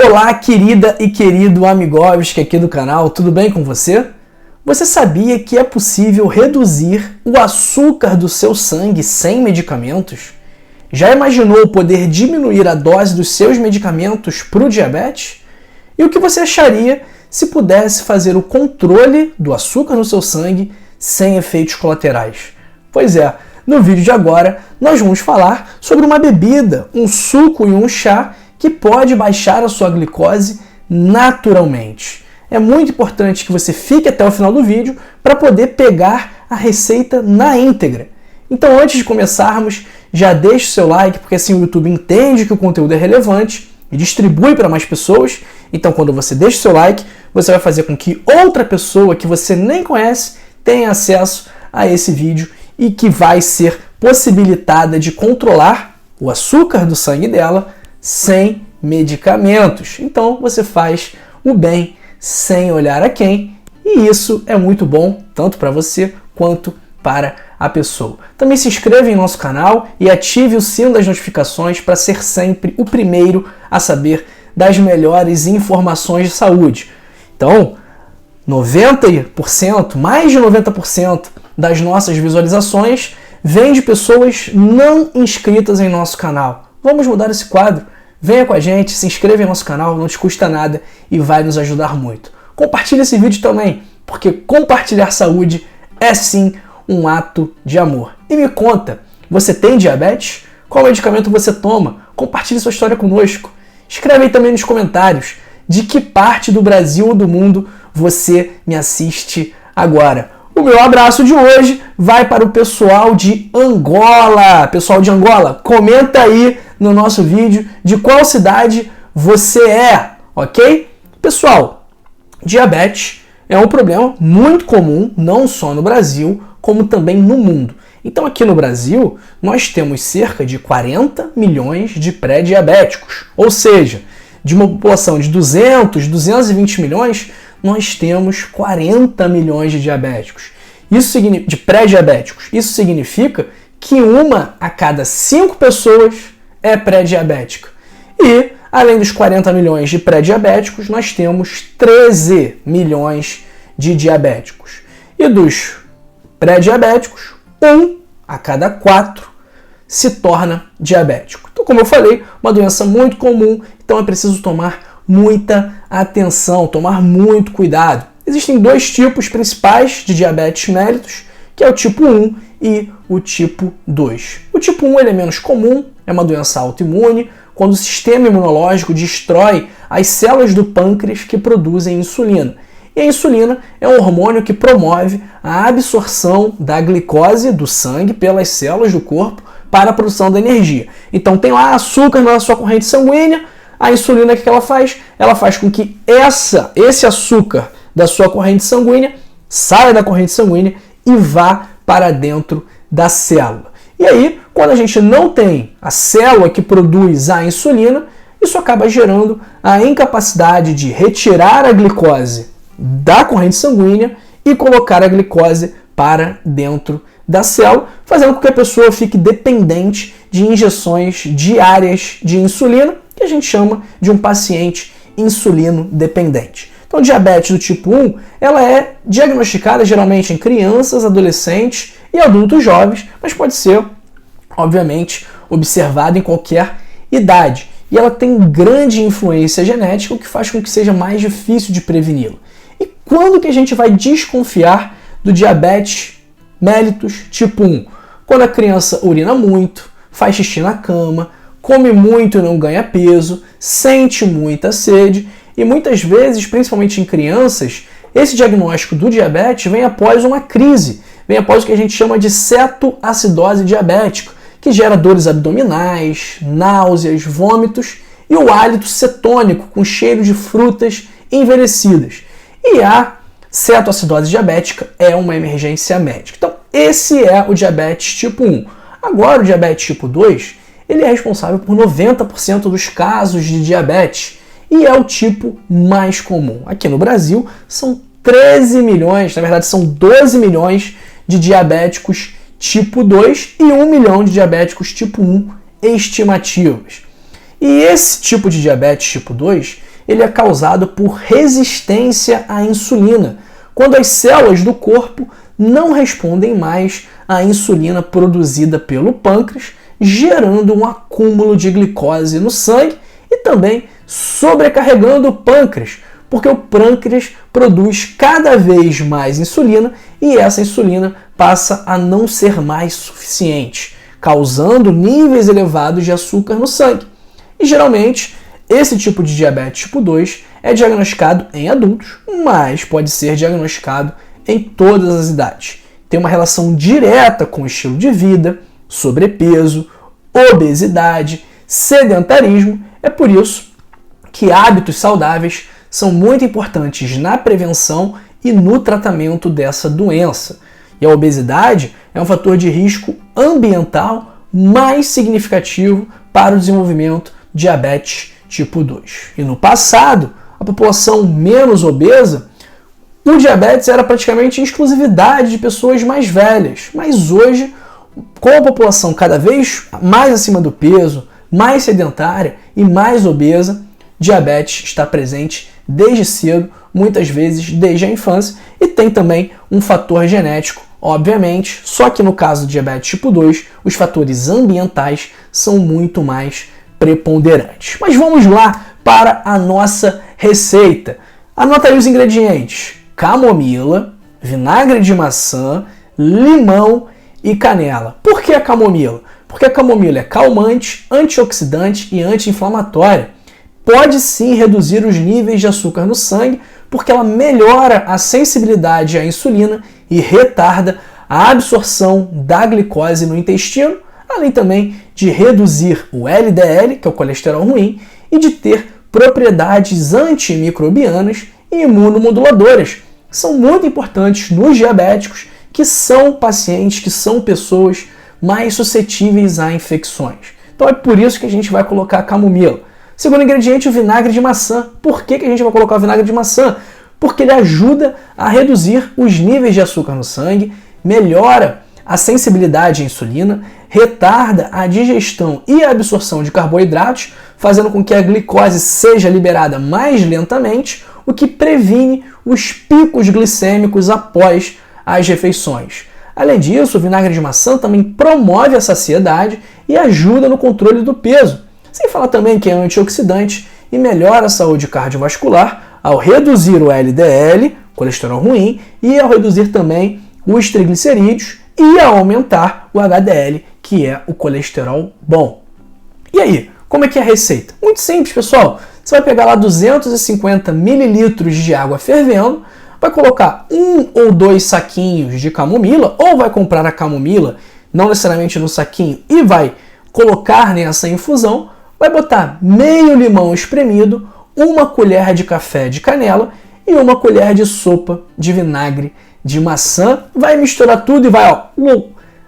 Olá, querida e querido Amigovski aqui do canal, tudo bem com você? Você sabia que é possível reduzir o açúcar do seu sangue sem medicamentos? Já imaginou poder diminuir a dose dos seus medicamentos para o diabetes? E o que você acharia se pudesse fazer o controle do açúcar no seu sangue sem efeitos colaterais? Pois é, no vídeo de agora nós vamos falar sobre uma bebida, um suco e um chá que pode baixar a sua glicose naturalmente. É muito importante que você fique até o final do vídeo para poder pegar a receita na íntegra. Então, antes de começarmos, já deixe o seu like, porque assim o YouTube entende que o conteúdo é relevante e distribui para mais pessoas. Então, quando você deixa o seu like, você vai fazer com que outra pessoa que você nem conhece tenha acesso a esse vídeo e que vai ser possibilitada de controlar o açúcar do sangue dela sem medicamentos. Então você faz o bem sem olhar a quem, e isso é muito bom tanto para você quanto para a pessoa. Também se inscreva em nosso canal e ative o sino das notificações para ser sempre o primeiro a saber das melhores informações de saúde. Então, 90%, mais de 90% das nossas visualizações vem de pessoas não inscritas em nosso canal. Vamos mudar esse quadro. Venha com a gente, se inscreva em nosso canal, não te custa nada e vai nos ajudar muito. Compartilhe esse vídeo também, porque compartilhar saúde é sim um ato de amor. E me conta, você tem diabetes? Qual medicamento você toma? Compartilhe sua história conosco. Escreve aí também nos comentários de que parte do Brasil ou do mundo você me assiste agora. O meu abraço de hoje vai para o pessoal de Angola. Pessoal de Angola, comenta aí no nosso vídeo de qual cidade você é, ok? Pessoal, diabetes é um problema muito comum, não só no Brasil, como também no mundo. Então aqui no Brasil, nós temos cerca de 40 milhões de pré-diabéticos. Ou seja, de uma população de 220 milhões, nós temos 40 milhões de diabéticos. De pré-diabéticos. Isso significa que 1 a cada 5 pessoas é pré-diabética. E, além dos 40 milhões de pré-diabéticos, nós temos 13 milhões de diabéticos. E dos pré-diabéticos, 1 a cada 4 se torna diabético. Então, como eu falei, uma doença muito comum, então é preciso tomar muita atenção, tomar muito cuidado. Existem 2 tipos principais de diabetes mellitus, que é o tipo 1 e o tipo 2. O tipo 1 ele é menos comum, é uma doença autoimune, quando o sistema imunológico destrói as células do pâncreas que produzem insulina. E a insulina é um hormônio que promove a absorção da glicose do sangue pelas células do corpo para a produção da energia. Então tem lá açúcar na sua corrente sanguínea, a insulina que ela faz? Ela faz com que esse açúcar da sua corrente sanguínea saia da corrente sanguínea e vá para dentro da célula. E aí, quando a gente não tem a célula que produz a insulina, isso acaba gerando a incapacidade de retirar a glicose da corrente sanguínea e colocar a glicose para dentro da célula, fazendo com que a pessoa fique dependente de injeções diárias de insulina, que a gente chama de um paciente insulino dependente. Então, diabetes do tipo 1, ela é diagnosticada geralmente em crianças, adolescentes e adultos jovens, mas pode ser, obviamente, observada em qualquer idade. E ela tem grande influência genética, o que faz com que seja mais difícil de preveni-la. E quando que a gente vai desconfiar do diabetes mellitus tipo 1? Quando a criança urina muito, faz xixi na cama, come muito e não ganha peso, sente muita sede e muitas vezes, principalmente em crianças, esse diagnóstico do diabetes vem após uma crise, vem após o que a gente chama de cetoacidose diabética, que gera dores abdominais, náuseas, vômitos e o hálito cetônico com cheiro de frutas envelhecidas. E a cetoacidose diabética é uma emergência médica. Então, esse é o diabetes tipo 1. Agora, o diabetes tipo 2, ele é responsável por 90% dos casos de diabetes e é o tipo mais comum. Aqui no Brasil, são 13 milhões, na verdade são 12 milhões de diabéticos tipo 2 e 1 milhão de diabéticos tipo 1 estimativas. E esse tipo de diabetes tipo 2, ele é causado por resistência à insulina, quando as células do corpo não respondem mais à insulina produzida pelo pâncreas, gerando um acúmulo de glicose no sangue e também sobrecarregando o pâncreas, porque o pâncreas produz cada vez mais insulina e essa insulina passa a não ser mais suficiente, causando níveis elevados de açúcar no sangue. E geralmente, esse tipo de diabetes tipo 2 é diagnosticado em adultos, mas pode ser diagnosticado em todas as idades. Tem uma relação direta com o estilo de vida, sobrepeso, obesidade, sedentarismo. É por isso que hábitos saudáveis são muito importantes na prevenção e no tratamento dessa doença. E a obesidade é um fator de risco ambiental mais significativo para o desenvolvimento de diabetes tipo 2. E no passado, a população menos obesa, o diabetes era praticamente exclusividade de pessoas mais velhas. Mas hoje, com a população cada vez mais acima do peso, mais sedentária e mais obesa, diabetes está presente desde cedo, muitas vezes desde a infância, e tem também um fator genético, obviamente, só que no caso do diabetes tipo 2, os fatores ambientais são muito mais preponderantes. Mas vamos lá para a nossa receita. Anota aí os ingredientes: camomila, vinagre de maçã, limão e canela. Por que a camomila? Porque a camomila é calmante, antioxidante e anti-inflamatória. Pode sim reduzir os níveis de açúcar no sangue, porque ela melhora a sensibilidade à insulina e retarda a absorção da glicose no intestino, além também de reduzir o LDL, que é o colesterol ruim, e de ter propriedades antimicrobianas e imunomoduladoras. São muito importantes nos diabéticos, que são pacientes, que são pessoas mais suscetíveis a infecções. Então é por isso que a gente vai colocar a camomila. Segundo ingrediente, o vinagre de maçã. Por que a gente vai colocar o vinagre de maçã? Porque ele ajuda a reduzir os níveis de açúcar no sangue, melhora a sensibilidade à insulina, retarda a digestão e a absorção de carboidratos, fazendo com que a glicose seja liberada mais lentamente, o que previne os picos glicêmicos após as refeições. Além disso, o vinagre de maçã também promove a saciedade e ajuda no controle do peso. Sem falar também que é antioxidante e melhora a saúde cardiovascular ao reduzir o LDL, colesterol ruim, e ao reduzir também os triglicerídeos e ao aumentar o HDL, que é o colesterol bom. E aí, como é que é a receita? Muito simples, pessoal. Você vai pegar lá 250 ml de água fervendo, vai colocar 1 ou 2 saquinhos de camomila, ou vai comprar a camomila, não necessariamente no saquinho, e vai colocar nessa infusão, vai botar meio limão espremido, 1 colher de café de canela e 1 colher de sopa de vinagre de maçã. Vai misturar tudo e vai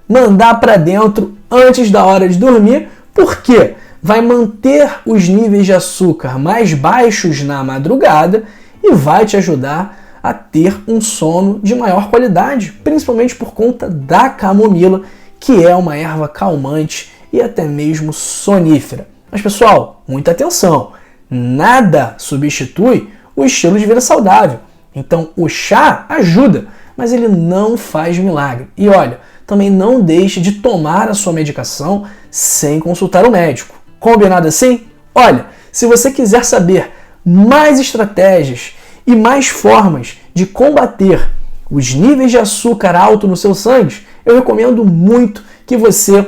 mandar para dentro antes da hora de dormir. Por quê? Vai manter os níveis de açúcar mais baixos na madrugada e vai te ajudar a ter um sono de maior qualidade, principalmente por conta da camomila, que é uma erva calmante e até mesmo sonífera. Mas pessoal, muita atenção, nada substitui o estilo de vida saudável. Então o chá ajuda, mas ele não faz milagre. E olha, também não deixe de tomar a sua medicação sem consultar o médico. Combinado assim? Olha, se você quiser saber mais estratégias e mais formas de combater os níveis de açúcar alto no seu sangue, eu recomendo muito que você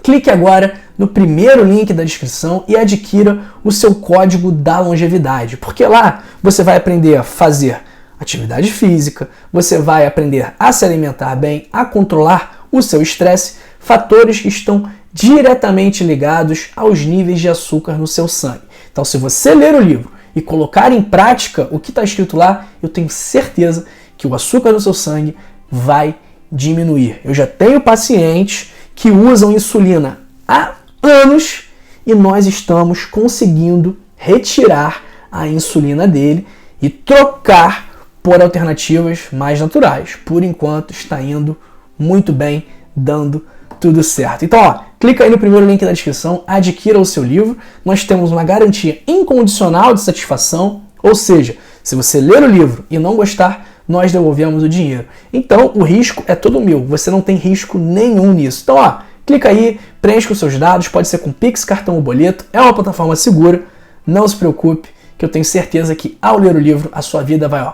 clique agora no primeiro link da descrição e adquira o seu código da longevidade, porque lá você vai aprender a fazer atividade física, você vai aprender a se alimentar bem, a controlar o seu estresse, fatores que estão diretamente ligados aos níveis de açúcar no seu sangue. Então, se você ler o livro e colocar em prática o que está escrito lá, eu tenho certeza que o açúcar no seu sangue vai diminuir. Eu já tenho pacientes que usam insulina há anos e nós estamos conseguindo retirar a insulina dele e trocar por alternativas mais naturais. Por enquanto está indo muito bem, dando tudo certo. Então, ó, clica aí no primeiro link da descrição, adquira o seu livro. Nós temos uma garantia incondicional de satisfação, ou seja, se você ler o livro e não gostar, nós devolvemos o dinheiro. Então, o risco é todo meu, você não tem risco nenhum nisso. Então, ó, clica aí, preencha os seus dados, pode ser com Pix, cartão ou boleto, é uma plataforma segura, não se preocupe, que eu tenho certeza que ao ler o livro, a sua vida vai, ó,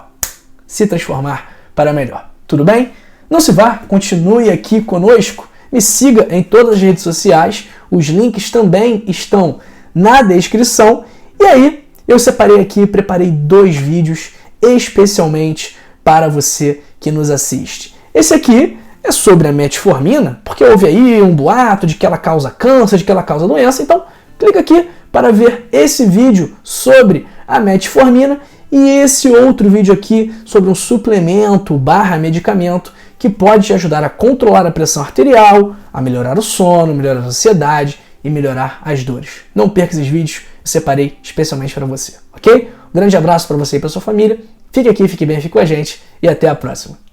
se transformar para melhor. Tudo bem? Não se vá, continue aqui conosco, me siga em todas as redes sociais, os links também estão na descrição, e aí eu separei aqui, preparei 2 vídeos especialmente para você que nos assiste. Esse aqui é sobre a metformina, porque houve aí um boato de que ela causa câncer, de que ela causa doença, então clica aqui para ver esse vídeo sobre a metformina e esse outro vídeo aqui sobre um suplemento / medicamento que pode te ajudar a controlar a pressão arterial, a melhorar o sono, melhorar a ansiedade e melhorar as dores. Não perca esses vídeos, eu separei especialmente para você, ok? Um grande abraço para você e para sua família. Fique aqui, fique bem, fique com a gente e até a próxima.